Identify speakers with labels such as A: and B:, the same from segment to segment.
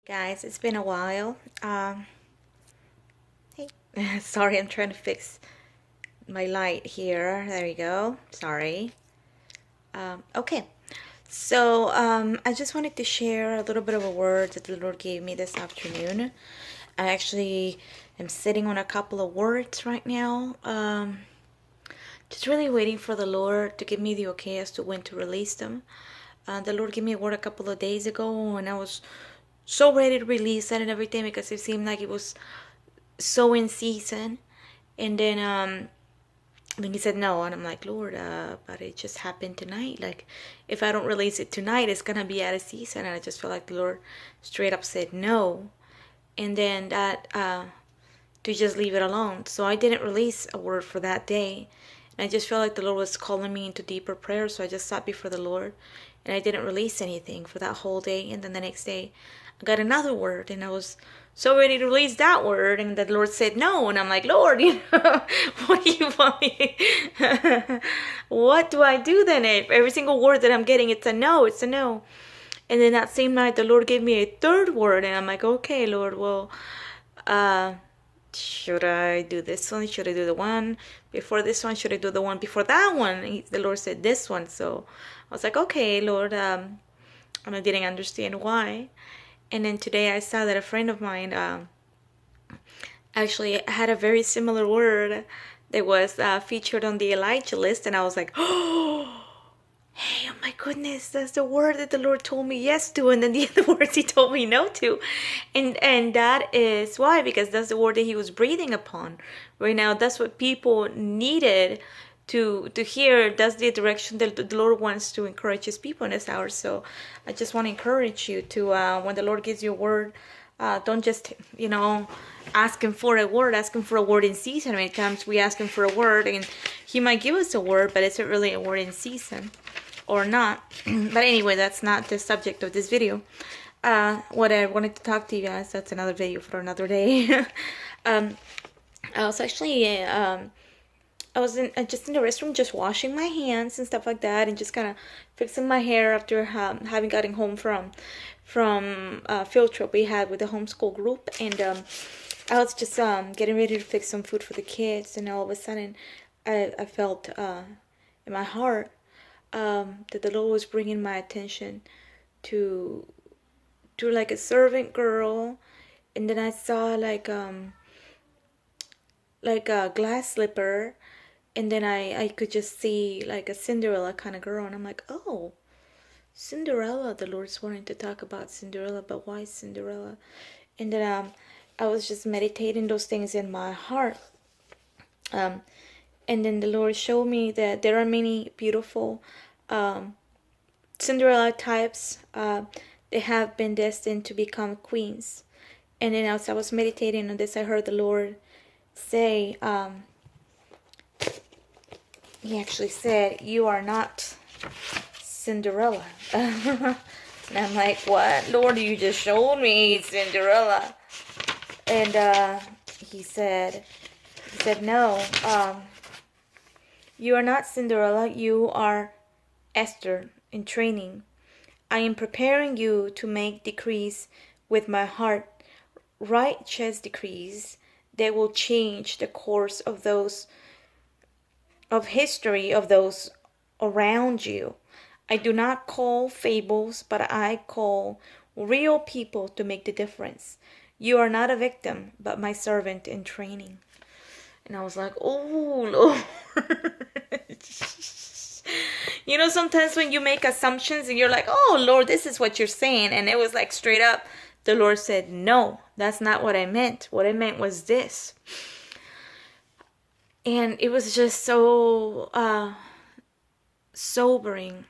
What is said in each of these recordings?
A: Guys, it's been a while. Hey, sorry, I'm trying to fix my light here. There you go. Sorry. Okay, so I just wanted to share a little bit of a word that the Lord gave me this afternoon. I actually am sitting on a couple of words right now. Just really waiting for the Lord to give me the okay as to when to release them. The Lord gave me a word a couple of days ago, and I was so ready to release it and everything because it seemed like it was so in season. And then he said no, and I'm like, Lord, but it just happened tonight. Like, if I don't release it tonight, it's gonna be out of season. And I just felt like the Lord straight up said no, and then that to just leave it alone. So I didn't release a word for that day. And I just felt like the Lord was calling me into deeper prayer. So I just sat before the Lord and I didn't release anything for that whole day. And then the next day I got another word and I was so ready to release that word. And the Lord said no. And I'm like, Lord, what do you want me? What do I do then? Every single word that I'm getting, it's a no, it's a no. And then that same night, the Lord gave me a third word. And I'm like, okay, Lord, well, uh, should I do this one? Should I do the one before this one? Should I do the one before that one? The Lord said this one. So I was like, okay, Lord, and I didn't understand why. And then today I saw that a friend of mine actually had a very similar word that was featured on the Elijah list. And I was like, oh, hey, oh my goodness, that's the word that the Lord told me yes to, and then the other words he told me no to. And that is why, because that's the word that he was breathing upon. Right now, that's what people needed to hear. That's the direction that the Lord wants to encourage his people in this hour. So I just want to encourage you to, when the Lord gives you a word, don't just, ask him for a word, ask him for a word in season. Many times we ask him for a word and he might give us a word, but is it really a word in season or not? But anyway, that's not the subject of this video. What I wanted to talk to you guys, that's another video for another day. I was actually, I was just in the restroom, just washing my hands and stuff like that, and just kind of fixing my hair after having gotten home from a field trip we had with the homeschool group. And I was just getting ready to fix some food for the kids, and all of a sudden I felt in my heart that the Lord was bringing my attention to like a servant girl. And then I saw like a glass slipper, and then I could just see like a Cinderella kind of girl, and I'm like, oh, Cinderella, the Lord's wanting to talk about Cinderella, but why Cinderella? And then I was just meditating those things in my heart. And then the Lord showed me that there are many beautiful Cinderella types. They have been destined to become queens. And then as I was meditating on this, I heard the Lord say, he actually said, you are not Cinderella. And I'm like, what? Lord, you just showed me Cinderella. And he said, no, you are not Cinderella. You are Esther in training. I am preparing you to make decrees with my heart, righteous decrees that will change the course of history of those around you. I do not call fables, but I call real people to make the difference. You are not a victim, but my servant in training. And I was like, oh, Lord. Sometimes when you make assumptions and you're like, oh, Lord, this is what you're saying. And it was like straight up, the Lord said, no, that's not what I meant. What I meant was this. And it was just so sobering.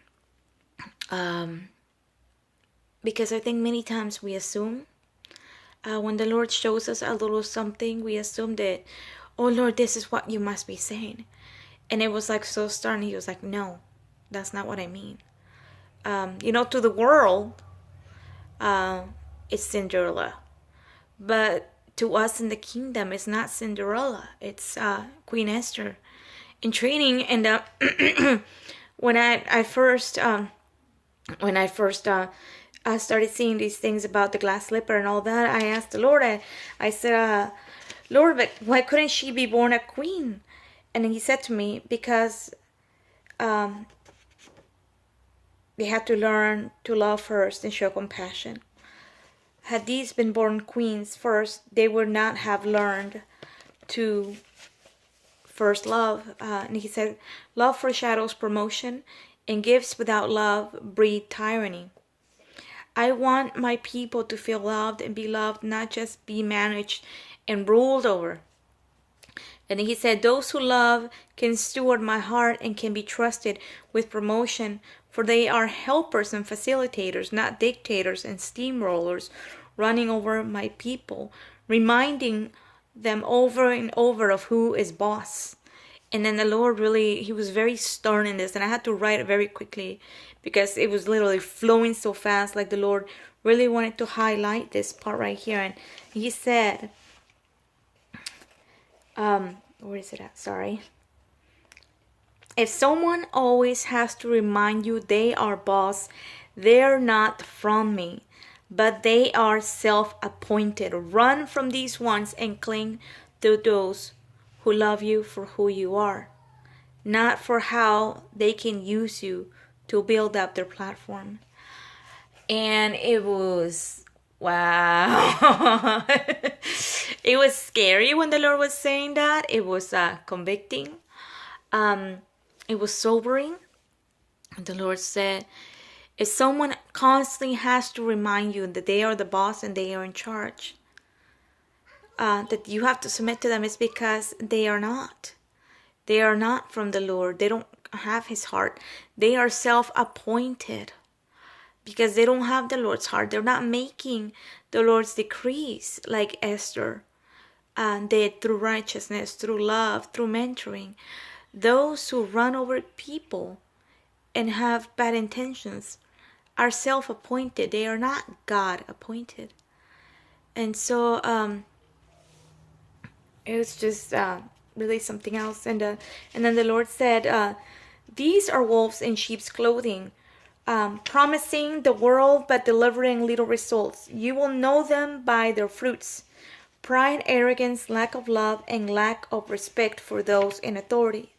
A: Because I think many times we assume, when the Lord shows us a little something, we assume that, oh, Lord, this is what you must be saying. And it was like so stern. He was like, no, that's not what I mean. To the world, it's Cinderella. But to us in the kingdom, it's not Cinderella. It's Queen Esther in training. And when I first I started seeing these things about the glass slipper and all that, I asked the Lord, I said, Lord, but why couldn't she be born a queen? And he said to me, because they had to learn to love first and show compassion. Had these been born queens first, they would not have learned to first love. And he said, love foreshadows promotion, and gifts without love breed tyranny. I want my people to feel loved and be loved, not just be managed and ruled over. And he said, those who love can steward my heart and can be trusted with promotion, for they are helpers and facilitators, not dictators and steamrollers running over my people, reminding them over and over of who is boss. And then the Lord really, he was very stern in this, and I had to write it very quickly because it was literally flowing so fast, like the Lord really wanted to highlight this part right here. And he said, where is it at? Sorry. If someone always has to remind you they are boss, they're not from me, but they are self-appointed. Run from these ones and cling to those who love you for who you are, not for how they can use you to build up their platform. And it was, wow. It was scary when the Lord was saying that. It was convicting. It was sobering. The Lord said, if someone constantly has to remind you that they are the boss and they are in charge, that you have to submit to them, it's because they are not. They are not from the Lord. They don't have his heart. They are self-appointed because they don't have the Lord's heart. They're not making the Lord's decrees like Esther did, through righteousness, through love, through mentoring. Those who run over people and have bad intentions are self-appointed. They are not God-appointed. And so it was just really something else. And then the Lord said, these are wolves in sheep's clothing, promising the world but delivering little results. You will know them by their fruits. Pride, arrogance, lack of love, and lack of respect for those in authority.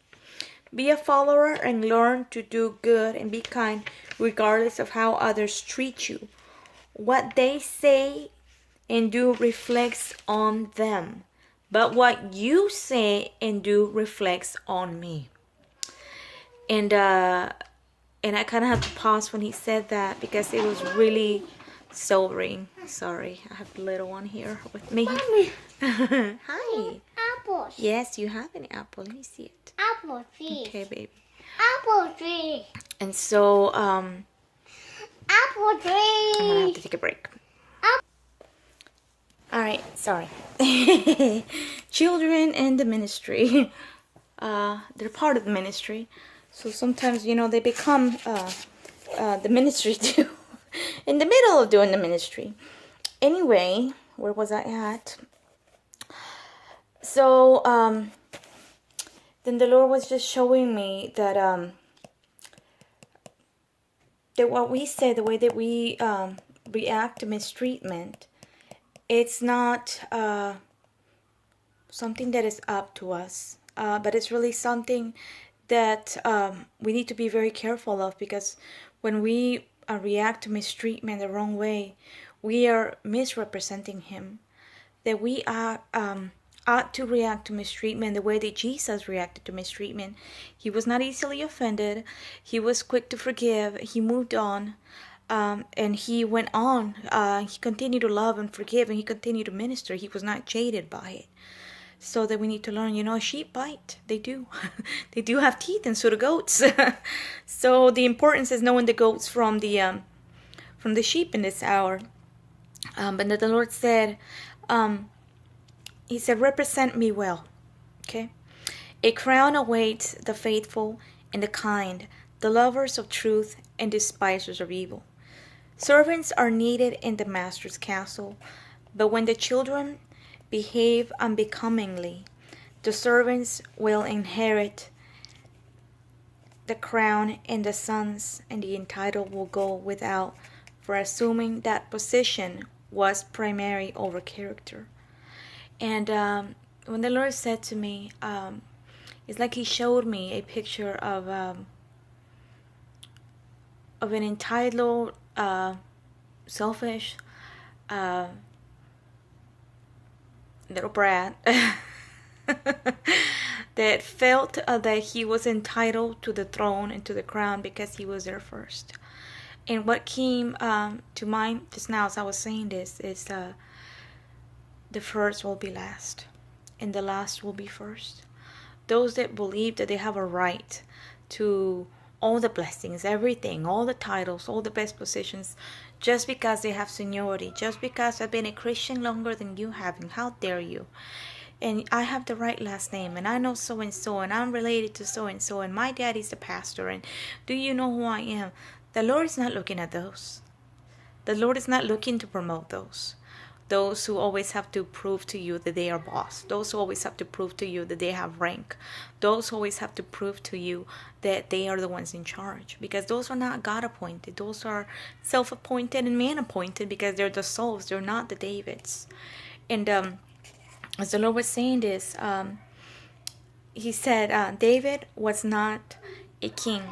A: Be a follower and learn to do good and be kind regardless of how others treat you. What they say and do reflects on them, but what you say and do reflects on me. And I kind of had to pause when he said that because it was really sobering. Sorry, I have the little one here with me.
B: Mommy.
A: Hi.
B: Apples.
A: Yes, you have an apple. Let me see it.
B: Apple tree.
A: Okay, baby.
B: Apple tree.
A: And so,
B: Apple tree.
A: I'm gonna have to take a break. All right, sorry. Children and the ministry. They're part of the ministry. So sometimes, they become the ministry too. In the middle of doing the ministry. Anyway, where was I at? So, then the Lord was just showing me that that what we say, the way that we react to mistreatment, it's not something that is up to us, but it's really something that we need to be very careful of, because when we react to mistreatment the wrong way, we are misrepresenting him. That we ought to react to mistreatment the way that Jesus reacted to mistreatment. He was not easily offended. He was quick to forgive. He moved on, and he went on. He continued to love and forgive, and he continued to minister. He was not jaded by it. So that we need to learn, sheep bite. They do. They do have teeth, and so do goats. So the importance is knowing the goats from the sheep in this hour. But the Lord said, he said, represent me well. Okay? A crown awaits the faithful and the kind, the lovers of truth and despisers of evil. Servants are needed in the master's castle, but when the children behave unbecomingly, the servants will inherit the crown, and the sons and the entitled will go without for assuming that position was primary over character. And when the Lord said to me, it's like He showed me a picture of an entitled, selfish little brat that felt that he was entitled to the throne and to the crown because he was there first. And what came to mind just now as I was saying this is the first will be last and the last will be first. Those that believe that they have a right to all the blessings, everything, all the titles, all the best positions, just because they have seniority, just because I've been a Christian longer than you have, and how dare you? And I have the right last name, and I know so and so, and I'm related to so and so, and my daddy's the pastor, and do you know who I am? The Lord is not looking at those. The Lord is not looking to promote those. Those who always have to prove to you that they are boss. Those who always have to prove to you that they have rank. Those who always have to prove to you that they are the ones in charge. Because those are not God appointed. Those are self-appointed and man appointed because they're the souls. They're not the Davids. And as the Lord was saying this, He said David was not a king.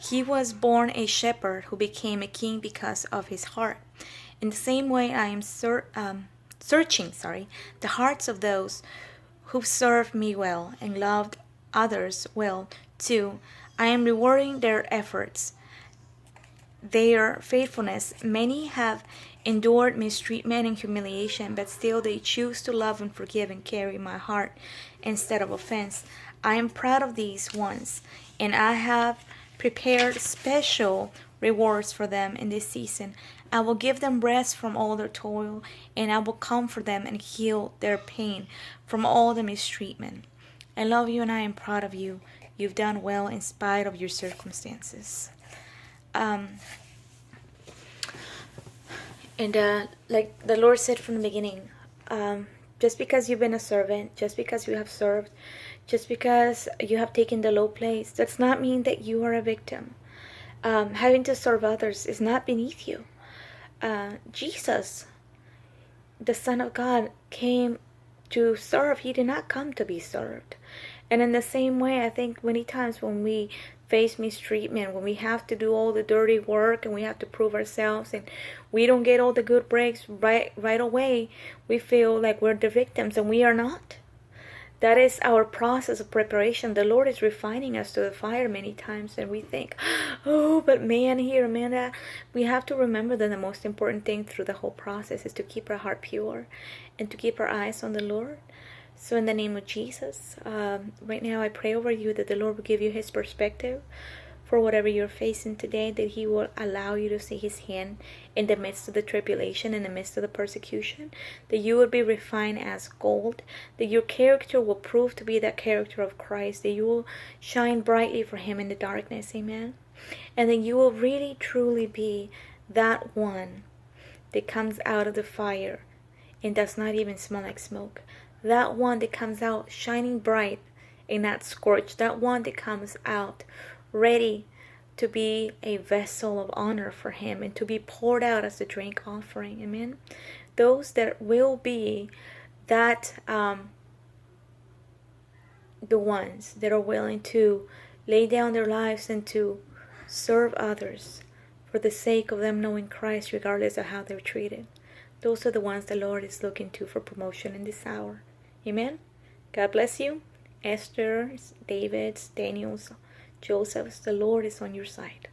A: He was born a shepherd who became a king because of his heart. In the same way, I am searching the hearts of those who served me well and loved others well too. I am rewarding their efforts, their faithfulness. Many have endured mistreatment and humiliation, but still they choose to love and forgive and carry my heart instead of offense. I am proud of these ones, and I have prepared special rewards for them in this season. I will give them rest from all their toil, and I will comfort them and heal their pain from all the mistreatment. I love you and I am proud of you. You've done well in spite of your circumstances. Like the Lord said from the beginning, just because you've been a servant, just because you have served, just because you have taken the low place, does not mean that you are a victim. Having to serve others is not beneath you. Jesus, the Son of God, came to serve. He did not come to be served. And in the same way, I think many times when we face mistreatment, when we have to do all the dirty work and we have to prove ourselves and we don't get all the good breaks right away, we feel like we're the victims, and we are not. That is our process of preparation. The Lord is refining us to the fire many times, and we think, oh, but man here, man that. We have to remember that the most important thing through the whole process is to keep our heart pure and to keep our eyes on the Lord. So in the name of Jesus, right now I pray over you that the Lord will give you His perspective for whatever you're facing today, that He will allow you to see His hand in the midst of the tribulation, in the midst of the persecution, that you will be refined as gold, that your character will prove to be that character of Christ, that you will shine brightly for Him in the darkness, amen, and that you will really truly be that one that comes out of the fire and does not even smell like smoke, that one that comes out shining bright and not scorched, that one that comes out ready to be a vessel of honor for Him and to be poured out as a drink offering, amen. Those that will be that the ones that are willing to lay down their lives and to serve others for the sake of them knowing Christ, regardless of how they're treated. Those are the ones the Lord is looking to for promotion in this hour, amen. God bless you. Esther, David's, Daniel's, Joseph's, the Lord is on your side.